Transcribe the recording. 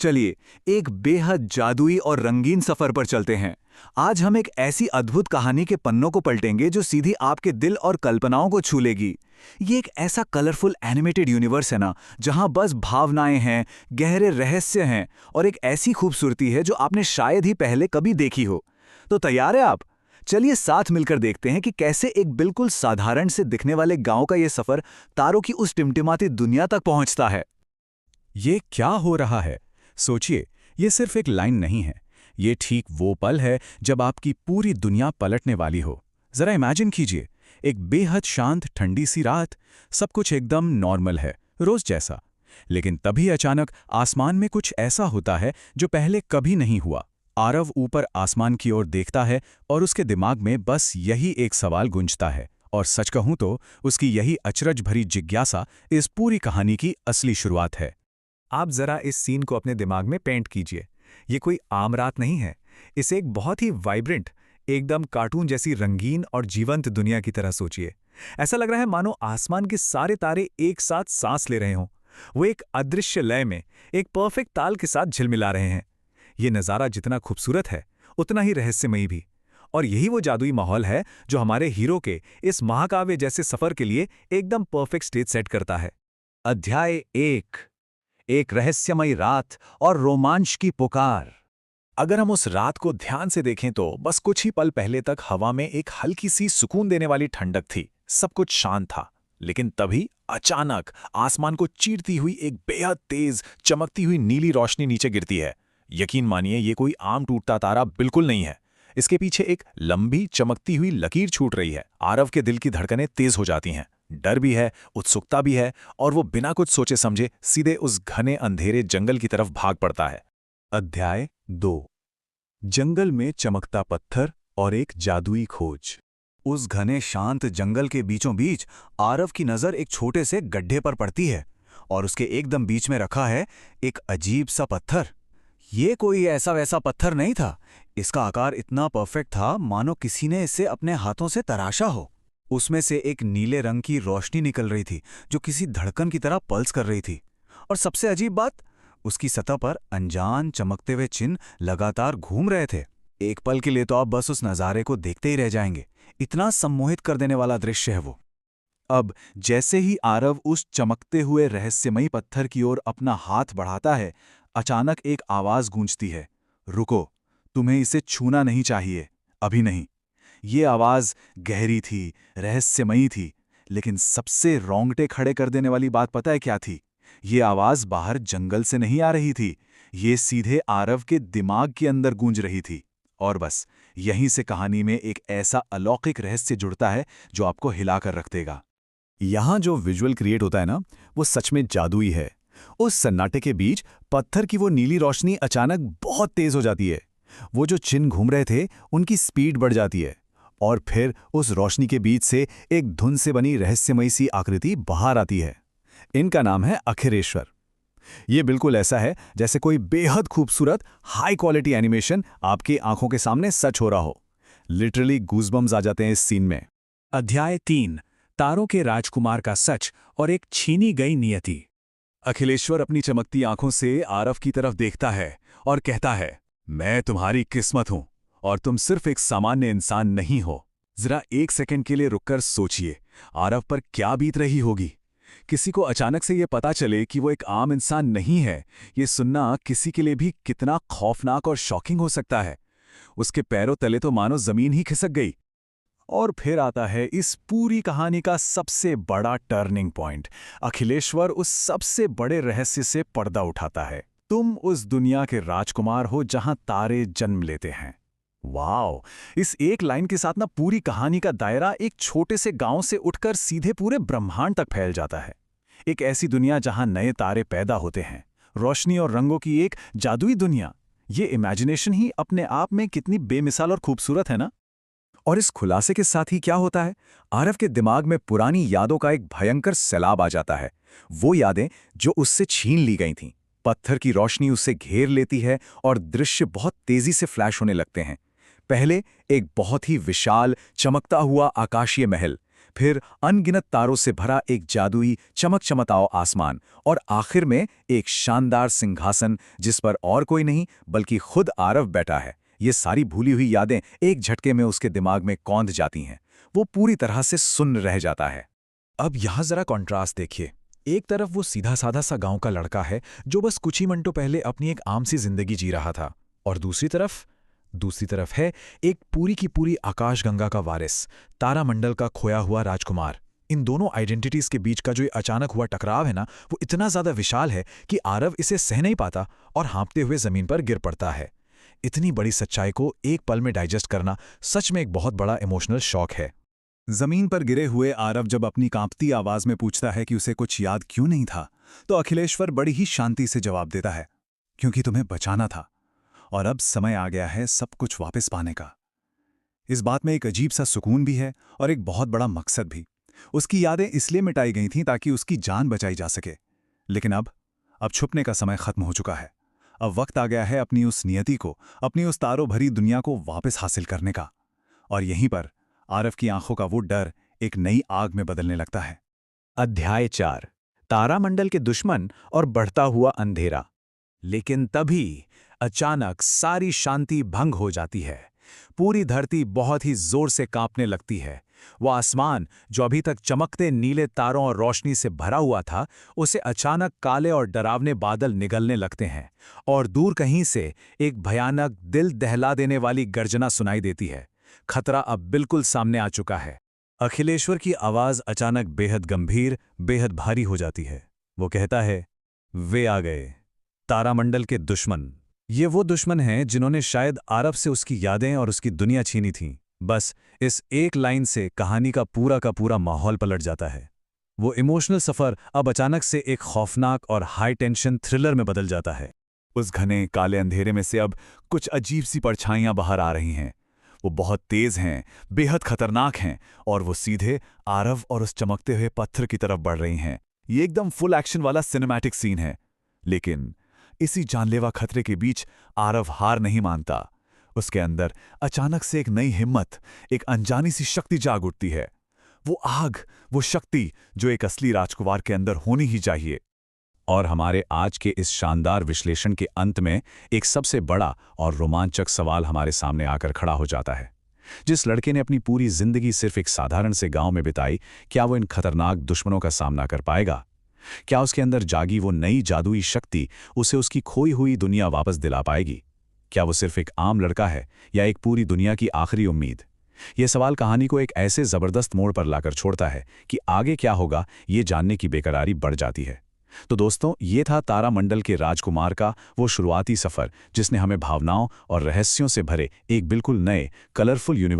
चलिए, एक बेहद जादुई और रंगीन सफर पर चलते हैं। आज हम एक ऐसी अद्भुत कहानी के पन्नों को पलटेंगे जो सीधी आपके दिल और कल्पनाओं को छू लेगी। ये एक ऐसा कलरफुल एनिमेटेड यूनिवर्स है ना, जहां बस भावनाएं हैं, गहरे रहस्य हैं और एक ऐसी खूबसूरती है जो आपने शायद ही पहले कभी देखी हो। तो तैयार है आप? चलिए साथ मिलकर देखते हैं कि कैसे एक बिल्कुल साधारण से दिखने वाले गांव का ये सफर तारों की उस टिमटिमाती दुनिया तक पहुंचता है। ये क्या हो रहा है? सोचिए, ये सिर्फ एक लाइन नहीं है। ये ठीक वो पल है जब आपकी पूरी दुनिया पलटने वाली हो। जरा इमेजिन कीजिए, एक बेहद शांत ठंडी सी रात, सब कुछ एकदम नॉर्मल है, रोज जैसा। लेकिन तभी अचानक आसमान में कुछ ऐसा होता है जो पहले कभी नहीं हुआ। आरव ऊपर आसमान की ओर देखता है और उसके दिमाग में बस यही एक सवाल गूंजता है। और सच कहूं तो उसकी यही अचरज भरी जिज्ञासा इस पूरी कहानी की असली शुरुआत है। आप जरा इस सीन को अपने दिमाग में पेंट कीजिए। ये कोई आम रात नहीं है। इसे एक बहुत ही वाइब्रेंट, एकदम कार्टून जैसी रंगीन और जीवंत दुनिया की तरह सोचिए। ऐसा लग रहा है मानो आसमान के सारे तारे एक साथ सांस ले रहे हों। वो एक अदृश्य लय में, एक परफेक्ट ताल के साथ झिलमिला रहे हैं। ये नज़ारा जितना खूबसूरत है, उतना ही रहस्यमयी भी। और यही वो जादुई माहौल है जो हमारे हीरो के इस महाकाव्य जैसे सफर के लिए एकदम परफेक्ट स्टेज सेट करता है। अध्याय 1। एक रहस्यमयी रात और रोमांच की पुकार। अगर हम उस रात को ध्यान से देखें तो बस कुछ ही पल पहले तक हवा में एक हल्की सी सुकून देने वाली ठंडक थी। सब कुछ शांत था। लेकिन तभी अचानक आसमान को चीरती हुई एक बेहद तेज चमकती हुई नीली रोशनी नीचे गिरती है। यकीन मानिए, ये कोई आम टूटता तारा बिल्कुल नहीं है। इसके पीछे एक लंबी चमकती हुई लकीर छूट रही है। आरव के दिल की धड़कनें तेज हो जाती हैं। डर भी है, उत्सुकता भी है, और वो बिना कुछ सोचे समझे सीधे उस घने अंधेरे जंगल की तरफ भाग पड़ता है। अध्याय 2। जंगल में चमकता पत्थर और एक जादुई खोज। उस घने शांत जंगल के बीचों बीच आरव की नज़र एक छोटे से गड्ढे पर पड़ती है और उसके एकदम बीच में रखा है एक अजीब सा पत्थर। ये कोई ऐसा वैसा पत्थर नहीं था। इसका आकार इतना परफेक्ट था मानो किसी ने इसे अपने हाथों से तराशा हो। उसमें से एक नीले रंग की रोशनी निकल रही थी जो किसी धड़कन की तरह पल्स कर रही थी। और सबसे अजीब बात, उसकी सतह पर अनजान चमकते हुए चिन्ह लगातार घूम रहे थे। एक पल के लिए तो आप बस उस नज़ारे को देखते ही रह जाएंगे। इतना सम्मोहित कर देने वाला दृश्य है वो। अब जैसे ही आरव उस चमकते हुए रहस्यमयी पत्थर की ओर अपना हाथ बढ़ाता है, अचानक एक आवाज गूंजती है, रुको, तुम्हें इसे छूना नहीं चाहिए, अभी नहीं। ये आवाज गहरी थी, रहस्यमयी थी, लेकिन सबसे रोंगटे खड़े कर देने वाली बात पता है क्या थी? ये आवाज बाहर जंगल से नहीं आ रही थी। ये सीधे आरव के दिमाग के अंदर गूंज रही थी। और बस यहीं से कहानी में एक ऐसा अलौकिक रहस्य जुड़ता है जो आपको हिलाकर रख देगा। यहाँ जो विजुअल क्रिएट होता है ना, वो सच में जादुई है। उस सन्नाटे के बीच पत्थर की वो नीली रोशनी अचानक बहुत तेज हो जाती है। वो जो चिन्ह घूम रहे थे उनकी स्पीड बढ़ जाती है और फिर उस रोशनी के बीच से एक धुन से बनी रहस्यमयी सी आकृति बाहर आती है। इनका नाम है अखिलेश्वर। ये बिल्कुल ऐसा है जैसे कोई बेहद खूबसूरत हाई क्वालिटी एनिमेशन आपकी आंखों के सामने सच हो रहा हो। लिटरली गूज़बम्स आ जाते हैं इस सीन में। अध्याय 3। तारों के राजकुमार का सच और एक छीनी गई नियति। अखिलेश्वर अपनी चमकती आंखों से आरव की तरफ देखता है और कहता है, मैं तुम्हारी किस्मत हूं और तुम सिर्फ एक सामान्य इंसान नहीं हो। जरा एक सेकंड के लिए रुककर सोचिए, आरव पर क्या बीत रही होगी। किसी को अचानक से ये पता चले कि वो एक आम इंसान नहीं है, ये सुनना किसी के लिए भी कितना खौफनाक और शॉकिंग हो सकता है। उसके पैरों तले तो मानो जमीन ही खिसक गई। और फिर आता है इस पूरी कहानी का सबसे बड़ा टर्निंग पॉइंट। अखिलेश्वर उस सबसे बड़े रहस्य से पर्दा उठाता है। तुम उस दुनिया के राजकुमार हो जहां तारे जन्म लेते हैं। वाओ! इस एक लाइन के साथ ना पूरी कहानी का दायरा एक छोटे से गांव से उठकर सीधे पूरे ब्रह्मांड तक फैल जाता है। एक ऐसी दुनिया जहां नए तारे पैदा होते हैं, रोशनी और रंगों की एक जादुई दुनिया। ये इमेजिनेशन ही अपने आप में कितनी बेमिसाल और खूबसूरत है ना। और इस खुलासे के साथ ही क्या होता है, आरव के दिमाग में पुरानी यादों का एक भयंकर सैलाब आ जाता है। वो यादें जो उससे छीन ली गई थीं। पत्थर की रोशनी उसे घेर लेती है और दृश्य बहुत तेजी से फ्लैश होने लगते हैं। पहले एक बहुत ही विशाल, चमकता हुआ आकाशीय महल, फिर अनगिनत तारों से भरा एक जादुई चमकचमताओ आसमान और आखिर में एक शानदार सिंहासन जिस पर और कोई नहीं बल्कि खुद आरव बैठा है। ये सारी भूली हुई यादें एक झटके में उसके दिमाग में कौंध जाती हैं। वो पूरी तरह से सुन्न रह जाता है। अब यहां जरा कॉन्ट्रास्ट देखिए। एक तरफ वो सीधा साधा सा गांव का लड़का है जो बस कुछ ही मिनटों पहले अपनी एक आम सी जिंदगी जी रहा था, और दूसरी तरफ है एक पूरी की पूरी आकाशगंगा का वारिस, तारामंडल का खोया हुआ राजकुमार। इन दोनों आइडेंटिटीज के बीच का जो ये अचानक हुआ टकराव है ना, वो इतना ज्यादा विशाल है कि आरव इसे सह नहीं पाता और हाँपते हुए जमीन पर गिर पड़ता है। इतनी बड़ी सच्चाई को एक पल में डाइजेस्ट करना सच में एक बहुत बड़ा इमोशनल शॉक है। जमीन पर गिरे हुए आरव जब अपनी कांपती आवाज में पूछता है कि उसे कुछ याद क्यों नहीं था, तो अखिलेश्वर बड़ी ही शांति से जवाब देता है, क्योंकि तुम्हें बचाना था और अब समय आ गया है सब कुछ वापस पाने का। इस बात में एक अजीब सा सुकून भी है और एक बहुत बड़ा मकसद भी। उसकी यादें इसलिए मिटाई गई थीं ताकि उसकी जान बचाई जा सके, लेकिन अब छुपने का समय खत्म हो चुका है। अब वक्त आ गया है अपनी उस नियति को, अपनी उस तारों भरी दुनिया को वापस हासिल करने का। और यहीं पर आरव की आंखों का वो डर एक नई आग में बदलने लगता है। अध्याय 4 तारामंडल के दुश्मन और बढ़ता हुआ अंधेरा। लेकिन तभी अचानक सारी शांति भंग हो जाती है। पूरी धरती बहुत ही जोर से कांपने लगती है। वो आसमान जो अभी तक चमकते नीले तारों और रोशनी से भरा हुआ था, उसे अचानक काले और डरावने बादल निगलने लगते हैं और दूर कहीं से एक भयानक दिल दहला देने वाली गर्जना सुनाई देती है। खतरा अब बिल्कुल सामने आ चुका है। अखिलेश्वर की आवाज अचानक बेहद गंभीर, बेहद भारी हो जाती है। वो कहता है, वे आ गए, तारामंडल के दुश्मन। ये वो दुश्मन हैं जिन्होंने शायद आरव से उसकी यादें और उसकी दुनिया छीनी थीं। बस इस एक लाइन से कहानी का पूरा माहौल पलट जाता है। वो इमोशनल सफर अब अचानक से एक खौफनाक और हाई टेंशन थ्रिलर में बदल जाता है। उस घने काले अंधेरे में से अब कुछ अजीब सी परछाइयां बाहर आ रही हैं। वो बहुत तेज हैं, बेहद खतरनाक हैं और वो सीधे आरव और उस चमकते हुए पत्थर की तरफ बढ़ रही हैं। ये एकदम फुल एक्शन वाला सिनेमैटिक सीन है। लेकिन इसी जानलेवा खतरे के बीच आरव हार नहीं मानता। उसके अंदर अचानक से एक नई हिम्मत, एक अनजानी सी शक्ति जाग उठती है। वो आग, वो शक्ति जो एक असली राजकुमार के अंदर होनी ही चाहिए। और हमारे आज के इस शानदार विश्लेषण के अंत में एक सबसे बड़ा और रोमांचक सवाल हमारे सामने आकर खड़ा हो जाता है। जिस लड़के ने अपनी पूरी जिंदगी सिर्फ एक साधारण से गांव में बिताई, क्या वो इन खतरनाक दुश्मनों का सामना कर पाएगा? क्या उसके अंदर जागी वो नई जादुई शक्ति उसे उसकी खोई हुई दुनिया वापस दिला पाएगी? क्या वो सिर्फ एक आम लड़का है या एक पूरी दुनिया की आखिरी उम्मीद? ये सवाल कहानी को एक ऐसे जबरदस्त मोड़ पर लाकर छोड़ता है कि आगे क्या होगा ये जानने की बेकरारी बढ़ जाती है। तो दोस्तों, ये था तारामंडल के राजकुमार का वो शुरुआती सफर जिसने हमें भावनाओं और रहस्यों से भरे एक बिल्कुल नए कलरफुल यूनिवर्स